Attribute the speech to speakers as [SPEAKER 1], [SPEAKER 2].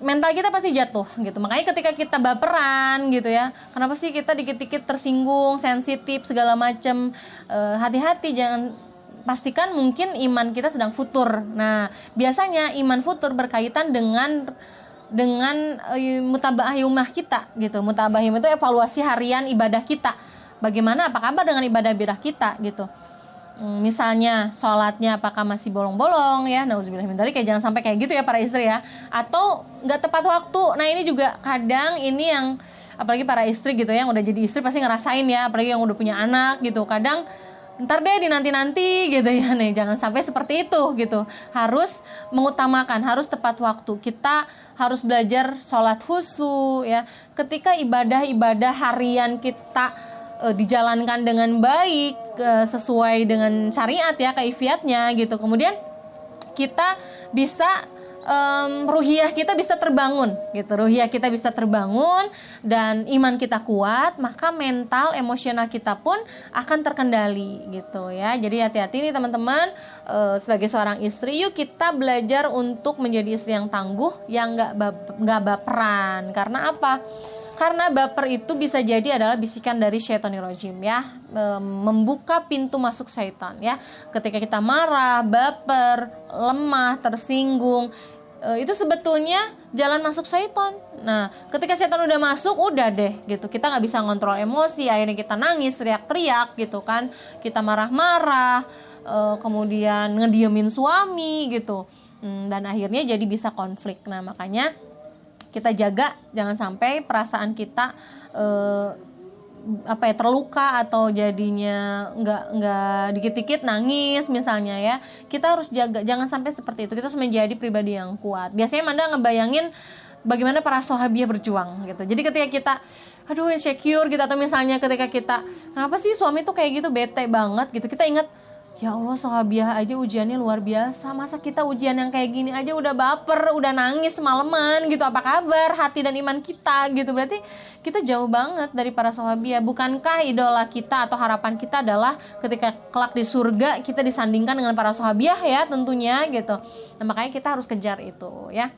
[SPEAKER 1] mental kita pasti jatuh gitu. Makanya ketika kita baperan gitu ya, kenapa sih kita dikit-dikit tersinggung, sensitif segala macem, hati-hati, jangan, pastikan mungkin iman kita sedang futur. Nah, biasanya iman futur berkaitan dengan mutabaah yaumah kita gitu. Mutabaah yaumah itu evaluasi harian ibadah kita. Bagaimana, apa kabar dengan ibadah kita gitu. Misalnya sholatnya apakah masih bolong-bolong ya, nauzubillah min dzalik, kayak jangan sampai kayak gitu ya para istri ya, atau nggak tepat waktu. Nah ini juga kadang ini yang apalagi para istri gitu ya, yang udah jadi istri pasti ngerasain ya, apalagi yang udah punya anak gitu, kadang ntar deh di nanti gitu ya. Nih jangan sampai seperti itu gitu, harus mengutamakan, harus tepat waktu. Kita harus belajar sholat khusyuk ya, ketika ibadah harian kita dijalankan dengan baik, sesuai dengan syariat ya, kaifiatnya gitu. Kemudian kita bisa ruhiyah kita bisa terbangun gitu, ruhiyah kita bisa terbangun dan iman kita kuat, maka mental emosional kita pun akan terkendali gitu ya. Jadi hati-hati nih teman-teman, sebagai seorang istri, yuk kita belajar untuk menjadi istri yang tangguh, yang nggak baperan. Karena apa? Karena baper itu bisa jadi adalah bisikan dari syaitonir rajim ya, membuka pintu masuk syaitan ya. Ketika kita marah, baper, lemah, tersinggung, itu sebetulnya jalan masuk syaitan. Nah, ketika syaitan udah masuk, udah deh gitu. Kita nggak bisa ngontrol emosi, akhirnya kita nangis, teriak-teriak gitu kan. Kita marah-marah, kemudian ngediemin suami gitu. Dan akhirnya jadi bisa konflik. Nah, makanya kita jaga jangan sampai perasaan kita terluka atau jadinya nggak dikit-dikit nangis misalnya ya. Kita harus jaga jangan sampai seperti itu. Kita harus menjadi pribadi yang kuat. Biasanya Manda ngebayangin bagaimana para sahabiah berjuang gitu. Jadi ketika kita aduh insecure gitu, atau misalnya ketika kita kenapa sih suami tuh kayak gitu, bete banget gitu, kita ingat, ya Allah, sahabiah aja ujiannya luar biasa, masa kita ujian yang kayak gini aja udah baper, udah nangis semalaman gitu, apa kabar hati dan iman kita gitu. Berarti kita jauh banget dari para sahabiah. Bukankah idola kita atau harapan kita adalah ketika kelak di surga kita disandingkan dengan para sahabiah ya tentunya gitu. Nah makanya kita harus kejar itu ya.